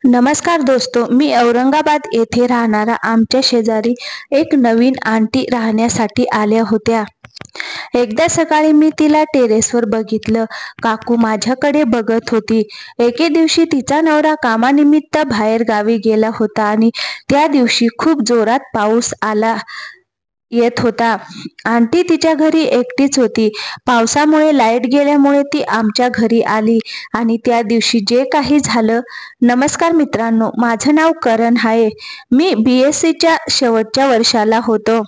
नमस्कार दोस्तो, मी औरंगाबाद येथे राहणारा आमच्या शेजारी एक नवीन आंटी राहण्यासाठी आल्या होत्या. एकदा सकाळी मी तिला टेरेसवर बघितलं. काकू माझ्याकडे बघत होती. एके दिवशी तिचा नवरा कामानिमित्त बाहेर गावी गेला होता आणि त्या दिवशी खूप जोरात पाऊस येत होता. आंटी तिच्या घरी एकटीच होती. पावसामुळे लाईट गेल्यामुळे ती आमच्या घरी आली आणि त्या दिवशी जे काही झालं. नमस्कार मित्रांनो, माझं नाव करण आहे. मी BScच्या शेवटच्या वर्षाला होतो.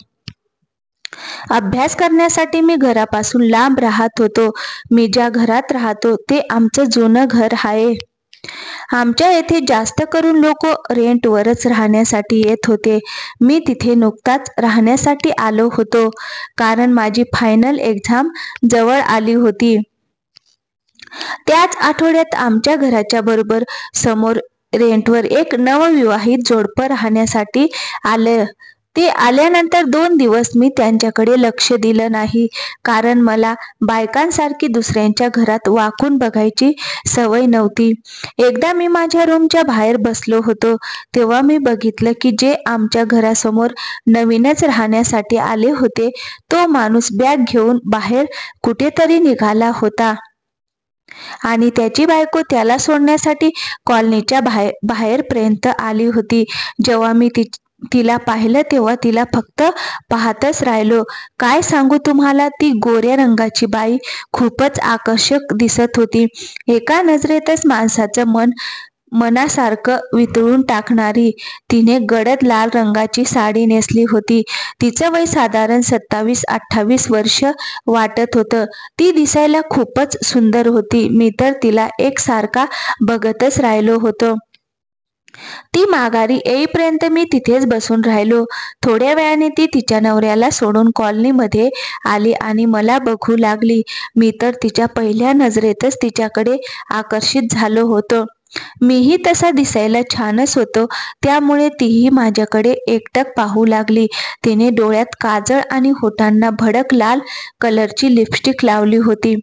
अभ्यास करण्यासाठी मी घरापासून लांब राहत होतो. मी ज्या घरात राहतो ते आमचं जुनं घर आहे. आमच्या येथे जास्त करून लोक रेंटवरच राहण्यासाठी येत होते. मी तिथे नुकताच राहण्यासाठी आलो होतो कारण माझी फायनल एक्झाम जवळ आली होती. त्याच आठवड्यात आमच्या घराच्या बरोबर समोर रेंटवर एक नवविवाहित जोडपं राहण्यासाठी आलं. ते आल्यानंतर 2 दिवस मी त्यांच्याकडे लक्ष दिलं नाही कारण मला बायकांसारखी दुसऱ्यांच्या घरात वाकून बघायची सवय नव्हती. एकदा मी माझ्या रूमच्या बाहेर बसलो होतो तेव्हा मी बघितलं की जे आमच्या घरासमोर नवीनच राहण्यासाठी आले होते तो माणूस बॅग घेऊन बाहेर कुठेतरी निघाला होता आणि त्याची बायको त्याला सोडण्यासाठी कॉलनीच्या बाहेरपर्यंत आली होती. जेव्हा मी तिला पाहिलं तेव्हा तिला फक्त पाहतच राहिलो. काय सांगू तुम्हाला, ती गोऱ्या रंगाची बाई खूपच आकर्षक दिसत होती. एका नजरेतच माणसाचं मन मनासारखं वितळून टाकणारी. तिने गडद लाल रंगाची साडी नेसली होती. तिचं वय साधारण 27-28 वर्ष वाटत होतं. ती दिसायला खूपच सुंदर होती. मी तर तिला एकसारखा बघतच राहिलो होतो. ती माघारी येईपर्यंत मी तिथेच बसून राहिलो. थोड्या वेळाने ती तिच्या नवऱ्याला सोडून कॉलनीमध्ये आली आणि मला बघू लागली. मी तर तिच्या पहिल्या नजरेतच तिच्याकडे आकर्षित झालो होतो. मीही तसा दिसायला छानच होतो, त्यामुळे तीही माझ्याकडे एकटक पाहू लागली. तिने डोळ्यात काजळ आणि होठांना भडक लाल कलरची लिपस्टिक लावली होती.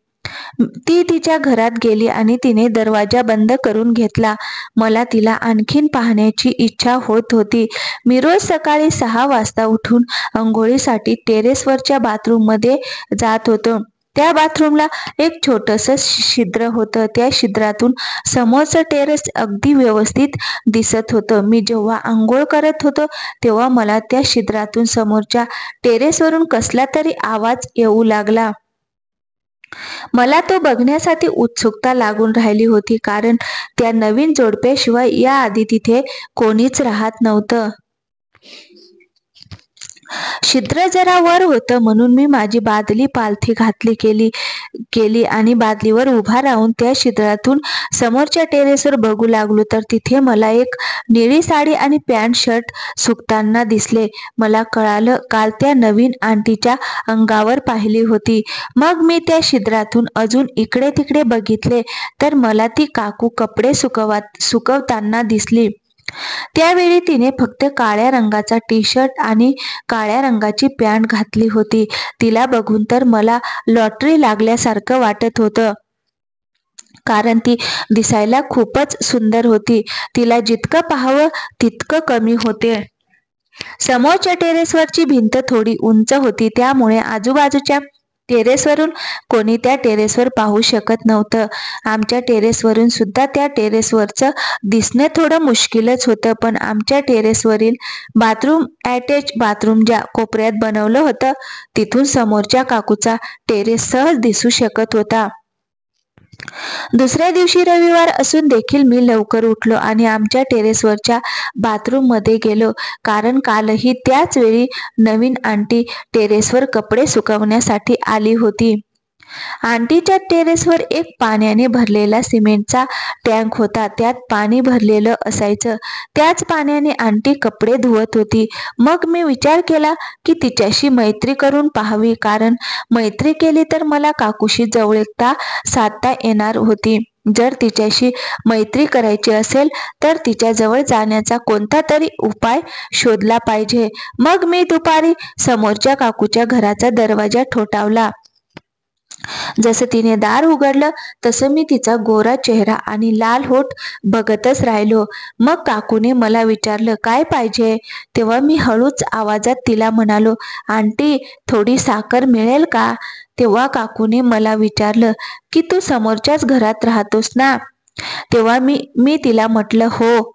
ती तिच्या घरात गेली आणि तिने दरवाजा बंद करून घेतला. मला तिला आणखीन पाहण्याची इच्छा होत होती. मी रोज सकाळी 6 वाजता उठून अंघोळीसाठी टेरेसवरच्या बाथरूममध्ये जात होतो. त्या बाथरूमला एक छोटंसं छिद्र होतं. त्या छिद्रातून समोरचं टेरेस अगदी व्यवस्थित दिसत होतं. मी जेव्हा आंघोळ करत होतो तेव्हा मला त्या छिद्रातून समोरच्या टेरेसवरून कसला तरी आवाज येऊ लागला. मला तो बघण्यासाठी उत्सुकता लागून राहिली होती कारण त्या नवीन जोडप्याशिवाय याआधी तिथे कोणीच राहत नव्हतं. छिद्र जरा वर होतं म्हणून मी माझी बादली पालथी घातली केली आणि बादलीवर उभा राहून त्या छिद्रातून समोरच्या टेरेसवर बघू लागलो तर तिथे मला एक निळी साडी आणि पॅन्ट शर्ट सुकताना दिसले. मला कळालं, काल त्या नवीन आंटीच्या अंगावर पाहिली होती. मग मी त्या छिद्रातून अजून इकडे तिकडे बघितले तर मला ती काकू कपडे सुकवताना दिसली. त्यावेळी तिने फक्त काळ्या रंगाचा टी-शर्ट आणि काळ्या रंगाची पॅन्ट घातली होती. तिला बघून तर मला लॉटरी लागल्यासारखं वाटत होतं कारण ती दिसायला खूपच सुंदर होती. तिला जितकं पाहावं तितकं कमी होते. समोरच्या टेरेसवरची भिंत थोडी उंच होती त्यामुळे आजूबाजूच्या टेरेसवरून कोणी त्या टेरेसवर पाहू शकत नव्हतं. आमच्या टेरेसवरून सुद्धा त्या टेरेसवरचं दिसणं थोडं मुश्किलच होतं, पण आमच्या टेरेसवरील बाथरूम अटॅच बाथरूम ज्या कोपऱ्यात बनवलं होतं तिथून समोरच्या काकूचा टेरेस सहज दिसू शकत होता. दुसऱ्या दिवशी रविवार असून देखील मी लवकर उठलो आणि आमच्या टेरेसवरच्या बाथरूममध्ये गेलो कारण कालही त्याच वेळी नवीन आंटी टेरेसवर कपडे सुकवण्यासाठी आली होती. आंटीच्या टेरेसवर एक पाण्याने भरलेला सिमेंटचा टँक होता. त्यात पाणी भरलेलं असायचं. त्याच पाण्याने आंटी कपडे धुवत होती. मग मी विचार केला की तिच्याशी मैत्री करून पाहावी कारण मैत्री केली तर मला काकूशी जवळीकता साधता येणार होती. जर तिच्याशी मैत्री करायची असेल तर तिच्याजवळ जाण्याचा कोणता तरी उपाय शोधला पाहिजे. मग मी दुपारी समोरच्या काकूच्या घराचा दरवाजा ठोठावला. जसं तिने दार उघडलं तसं मी तिचा गोरा चेहरा आणि लाल होठ बघतच राहिलो. मग काकूने मला विचारलं, काय पाहिजे? तेव्हा मी हळूच आवाजात तिला म्हणालो, आंटी, थोडी साखर मिळेल का? तेव्हा काकूने मला विचारलं की तू समोरच्याच घरात राहतोस ना? तेव्हा मी तिला म्हटलं, हो.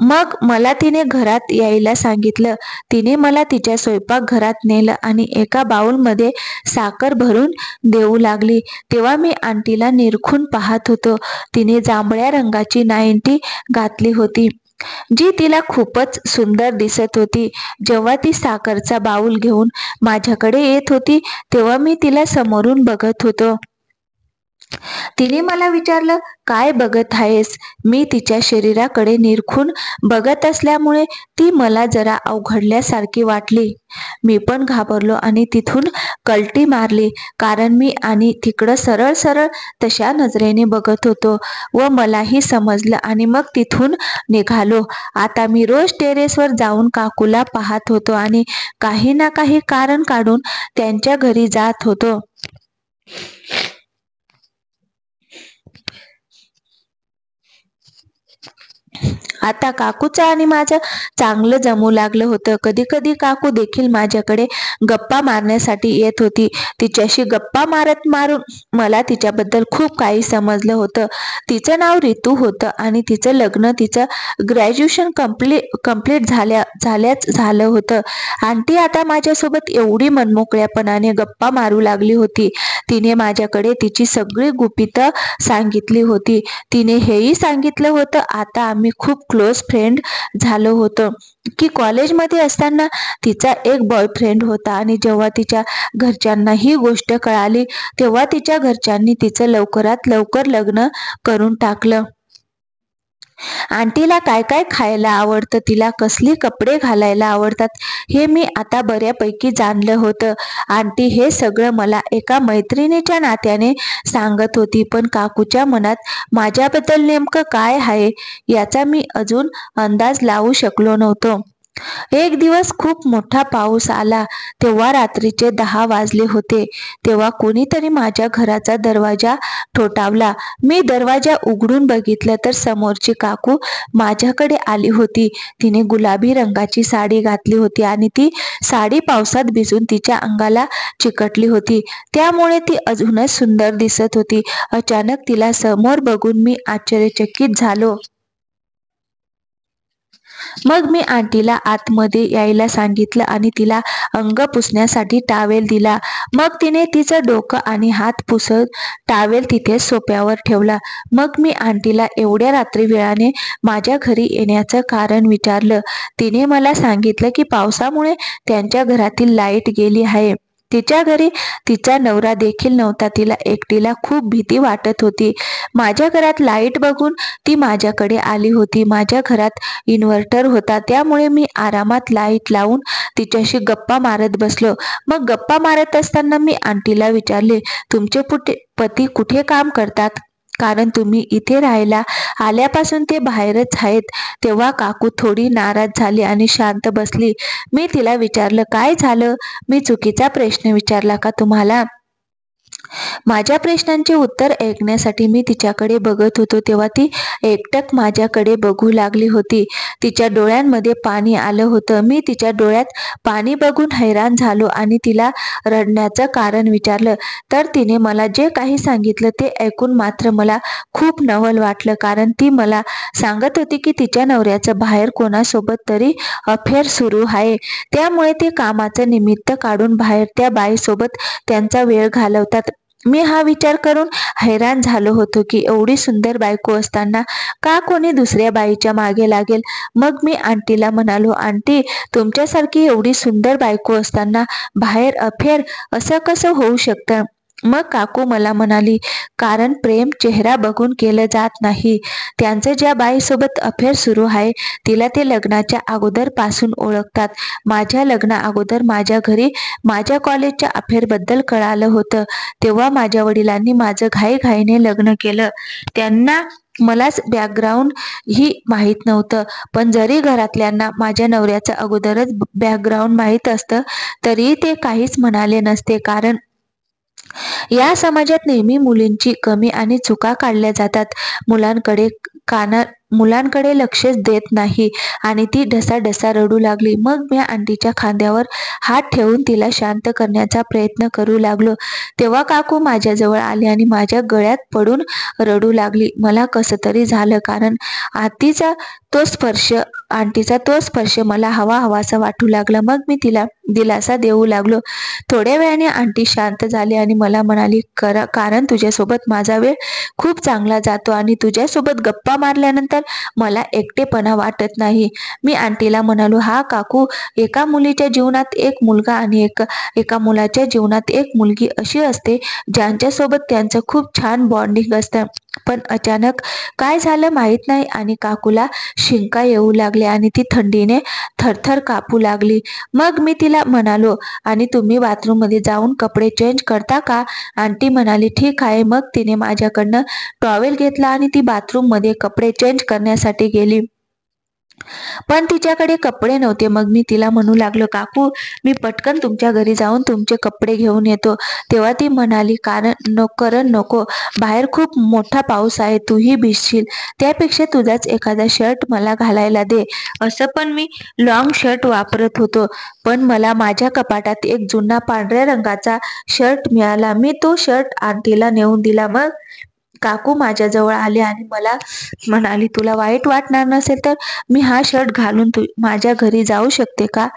मग मला तिने घरात यायला सांगितलं. तिने मला तिच्या स्वयंपाकघरात नेलं आणि एका बाउलमध्ये साखर भरून देऊ लागली. तेव्हा मी आंटीला निरखून पाहत होतो. तिने जांभळ्या रंगाची नाईन्टी घातली होती, जी तिला खूपच सुंदर दिसत होती. जेव्हा ती साखरचा बाऊल घेऊन माझ्याकडे येत होती तेव्हा मी तिला समोरून बघत होतो. तिने मला विचारलं, काय बघत आहेस? मी तिच्या शरीराकडे निरखून बघत असल्यामुळे ती मला जरा अवघडल्यासारखी वाटली. मी पण घाबरलो आणि तिथून कल्टी मारली, कारण मी आणि तिकडं सरळ सरळ तशा नजरेने बघत होतो व मलाही समजलं आणि मग तिथून निघालो. आता मी रोज टेरेसवर जाऊन काकूला पाहत होतो आणि काही ना काही कारण काढून त्यांच्या घरी जात होतो. आता काकूचं आणि माझं चांगलं जमू लागलं होतं. कधी कधी काकू देखील माझ्याकडे गप्पा मारण्यासाठी येत होती. तिच्याशी गप्पा मारून मला तिच्याबद्दल खूप काही समजलं होतं. तिचं नाव रितू होतं आणि तिचं लग्न तिचं ग्रॅज्युएशन कम्प्लीट झाल्याच झालं होतं. आंटी आता माझ्यासोबत एवढी मनमोकळ्यापणाने गप्पा मारू लागली होती. तिने माझ्याकडे तिची सगळी गुपितं सांगितली होती. तिने हेही सांगितलं होतं आता आम्ही खूप क्लोज फ्रेंड झालो होतो, की कॉलेजमध्ये असताना तिचा एक बॉयफ्रेंड होता आणि जेव्हा तिच्या घरच्यांना ही गोष्ट कळाली तेव्हा तिच्या घरच्यांनी तिचं लवकरात लवकर लग्न करून टाकलं. आंटीला काय काय खायला आवडतं, तिला कसली कपडे घालायला आवडतात हे मी आता बऱ्यापैकी जाणलं होतं. आंटी हे सगळं मला एका मैत्रिणीच्या नात्याने सांगत होती, पण काकूच्या मनात माझ्याबद्दल नेमकं काय आहे याचा मी अजून अंदाज लावू शकलो नव्हतो. एक दिवस खूप मोठा पाऊस आला. तेव्हा रात्रीचे 10 वाजले होते. तेव्हा कोणीतरी माझ्या घराचा दरवाजा ठोठावला. मी दरवाजा उघडून बघितलं तर समोरची काकू माझ्याकडे आली होती. तिने गुलाबी रंगाची साडी घातली होती आणि ती साडी पावसात भिजून तिच्या अंगाला चिकटली होती, त्यामुळे ती अजूनच सुंदर दिसत होती. अचानक तिला समोर बघून मी आश्चर्यचकित झालो. मग मी आंटीला आतमध्ये यायला सांगितलं आणि तिला अंग पुसण्यासाठी टॉवेल दिला. मग तिने तिचं डोकं आणि हात पुसत टॉवेल तिथे सोफ्यावर ठेवला. मग मी आंटीला एवढ्या रात्री वेळाने माझ्या घरी येण्याचं कारण विचारलं. तिने मला सांगितलं की पावसामुळे त्यांच्या घरातील लाईट गेली आहे. तिच्या घरी तिचा नवरा देखील नव्हता. तिला एकटीला खूप भीती वाटत होती. माझ्या घरात लाईट बघून ती माझ्याकडे आली होती. माझ्या घरात इन्व्हर्टर होता, त्यामुळे मी आरामात लाईट लावून तिच्याशी गप्पा मारत बसलो. मग गप्पा मारत असताना मी आंटीला विचारले, तुमचे पती कुठे काम करतात? कारण तुम्ही इथे राहायला आल्यापासून ते बाहेरच आहेत. तेव्हा काकू थोडी नाराज झाली आणि शांत बसली. मी तिला विचारलं, काय झालं? मी चुकीचा प्रश्न विचारला का तुम्हाला? माझ्या प्रश्नांचे उत्तर ऐकण्यासाठी मी तिच्याकडे बघत होतो तेव्हा ती एकटक माझ्याकडे बघू लागली होती. तिच्या डोळ्यांमध्ये पाणी आलं होतं. मी तिच्या डोळ्यात पाणी बघून हैराण झालो आणि तिला रडण्याचं कारण विचारलं. तर तिने मला जे काही सांगितलं ते ऐकून मात्र मला खूप नवल वाटलं, कारण ती मला सांगत होती की तिच्या नवऱ्याचं बाहेर कोणासोबत तरी अफेअर सुरू आहे, त्यामुळे ते कामाचं निमित्त काढून बाहेर त्या बाईसोबत त्यांचा वेळ घालवतात. मी हा विचार करून हैराण झालो होतो की एवढी सुंदर बायको असताना का कोणी दुसऱ्या बाईच्या मागे लागेल. मग मी आंटीला म्हणालो, आंटी, तुमच्यासारखी एवढी सुंदर बायको असताना बाहेर अफेअर असं कसं होऊ शकतं? मग काकू मला म्हणाली, कारण प्रेम चेहरा बघून केलं जात नाही. त्यांचं ज्या बाईसोबत अफेअर सुरू आहे तिला ते लग्नाच्या अगोदर पासून ओळखतात. माझ्या लग्ना अगोदर माझ्या घरी माझ्या कॉलेजच्या अफेअरबद्दल कळालं होतं. तेव्हा माझ्या वडिलांनी माझं घाईघाईने लग्न केलं. त्यांना मलाच बॅकग्राऊंड ही माहीत नव्हतं. पण जरी घरातल्यांना माझ्या नवऱ्याचं अगोदरच बॅकग्राऊंड माहीत असतं तरी ते काहीच म्हणाले नसते, कारण या समाजात नेहमी मुलींची कमी आणि चुका काढल्या जातात. मुलांकडे लक्षच देत नाही आणि ती ढसाढसा रडू लागली. मग मी आंटीच्या खांद्यावर हात ठेवून तिला शांत करण्याचा प्रयत्न करू लागलो. तेव्हा काकू माझ्याजवळ आली आणि माझ्या गळ्यात पडून रडू लागली. मला कसं तरी झालं, कारण आंटीचा तो स्पर्श मला हवाहवासा वाटू लागला. मग मी तिला दिलासा देऊ लागलो. थोड्या वेळाने आंटी शांत झाली आणि मला म्हणाली, कारण तुझ्यासोबत माझा वेळ खूप चांगला जातो आणि तुझ्यासोबत गप्पा मारल्यानंतर मला एकटेपणा वाटत नाही. मी आंटीला म्हणालो, हा काकू, एका मुलीच्या जीवनात एक मुलगा आणि एका मुलाच्या जीवनात एक मुलगी अशी असते ज्यांच्यासोबत त्यांचं खूप छान बॉन्डिंग असतं. पण अचानक काय झालं माहीत नाही आणि काकूला शिंका येऊ लागल्या आणि ती थंडीने थरथर कापू लागली. मग मी तिला म्हणालो, आणि तुम्ही बाथरूममध्ये जाऊन कपडे चेंज करता का? आंटी म्हणाली, ठीक आहे. मग तिने माझ्याकडनं टॉवेल घेतला आणि ती बाथरूममध्ये कपडे चेंज करण्यासाठी गेली. पण तिच्याकडे कपडे नव्हते. मग मी तिला म्हणू लागलो, काकू, मी पटकन तुमच्या घरी जाऊन तुमचे कपडे घेऊन येतो. तेव्हा ती म्हणाली, करण नको, बाहेर खूप मोठा पाऊस आहे, तूही भिजशील. त्यापेक्षा तुझाच एखादा शर्ट मला घालायला दे. असं पण मी लॉंग शर्ट वापरत होतो. पण मला माझ्या कपाटात एक जुना पांढऱ्या रंगाचा शर्ट मिळाला. मी तो शर्ट आंटीला नेऊन दिला. मग काकू माझ्याजवळ आली आणि मला म्हणाली, तुला वाईट वाटणार नसेल तर मी हा शर्ट घालून माझ्या घरी जाऊ शकते का?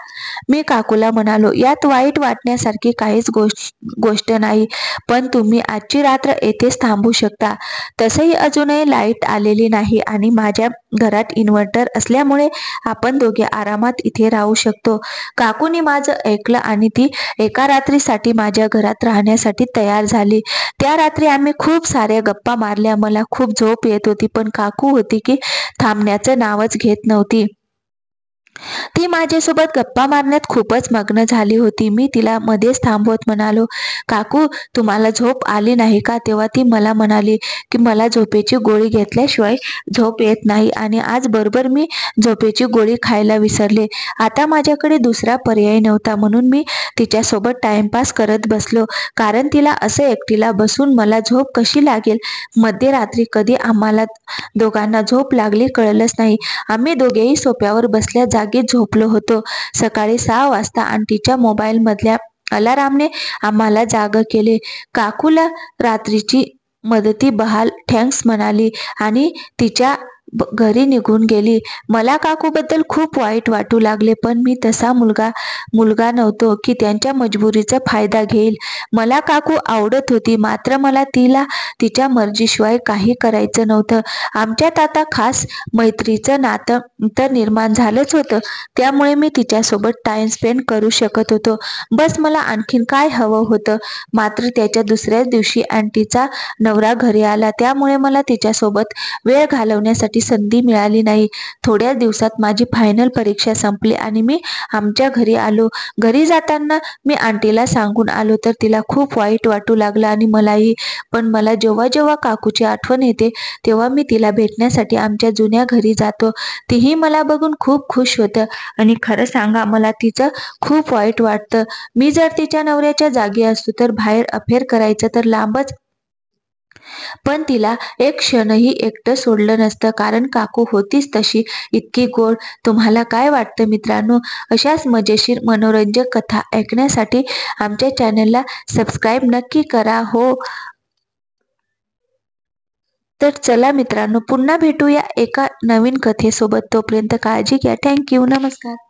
मी काकूला म्हणालो, यात वाईट वाटण्यासारखी काहीच गोष्ट नाही, पण तुम्ही आजची रात्र येथेच थांबू शकता. तसंही अजूनही लाईट आलेली नाही आणि माझ्या घरात इन्व्हर्टर असल्यामुळे आपण दोघे आरामात इथे राहू शकतो. काकूनी माझं ऐकलं आणि ती एका रात्रीसाठी माझ्या घरात राहण्यासाठी तयार झाली. त्या रात्री आम्ही खूप साऱ्या गप्पा मारल्या. मला खूप झोप येत होती, पण काकू होती की थांबण्याचं नावच घेत नव्हती. ती माझ्यासोबत गप्पा मारण्यात खूपच मग्न झाली होती. मी तिला मध्येच थांबवत म्हणालो, काकू, तुम्हाला झोप आली नाही का? तेव्हा ती मला म्हणाली की मला झोपेची गोळी घेतल्याशिवाय झोप येत नाही आणि आज बरोबर मी झोपेची गोळी खायला विसरले. आता माझ्याकडे दुसरा पर्याय नव्हता, म्हणून मी तिच्यासोबत टाइमपास करत बसलो, कारण तिला असं एकटीला बसून मला झोप कशी लागेल. मध्यरात्री कधी आम्हाला दोघांना झोप लागली कळलंच नाही. आम्ही दोघेही सोफ्यावर बसल्या जागीच झोपलो होतो. सकाळी 6 वाजता आंटीच्या मोबाईलमधल्या अलारामने आम्हाला जागं केले. काकूला रात्रीची मदतीबहाल थँक्स म्हणाली आणि तिच्या घरी निघून गेली. मला काकूबद्दल खूप वाईट वाटू लागले, पण मी तसा मुलगा नव्हतो की त्यांच्या मजबुरीचा फायदा घेईल. मला काकू आवडत होती, मात्र मला तिला तिच्या मर्जीशिवाय काही करायचं नव्हतं. आमच्यात आता खास मैत्रीचं नातं तर निर्माण झालंच होतं, त्यामुळे मी तिच्यासोबत टाइम स्पेंड करू शकत होतो. बस मला आणखीन काय हवं होतं. मात्र त्याच्या दुसऱ्याच दिवशी आंटीचा नवरा घरी आला, त्यामुळे मला तिच्यासोबत वेळ घालवण्यासाठी संधी मिळाली नाही. थोड्याच दिवसात माझी फायनल परीक्षा संपली आणि मी आमच्या घरी आलो. घरी जाताना मी आंटीला सांगून आलो तर तिला खूप वाईट वाटू लागलं आणि मलाही. पण मला जेव्हा जेव्हा काकूची आठवण येते तेव्हा मी तिला भेटण्यासाठी आमच्या जुन्या घरी जातो. तीही मला बघून खूप खुश होतं आणि खरं सांगा, मला तिचं खूप वाईट वाटतं. मी जर तिच्या नवऱ्याच्या जागी असतो तर बाहेर अफेअर करायचं तर लांबच, पण तिला एक क्षणही एकटं सोडलं नसतं, कारण काकू होतीच तशी, इतकी गोड. तुम्हाला काय वाटतं मित्रांनो? अशाच मजेशीर मनोरंजक कथा ऐकण्यासाठी आमच्या चॅनलला सबस्क्राईब नक्की करा हो. तर चला मित्रांनो, पुन्हा भेटूया एका नवीन कथेसोबत. तोपर्यंत काळजी घ्या. थँक्यू. नमस्कार.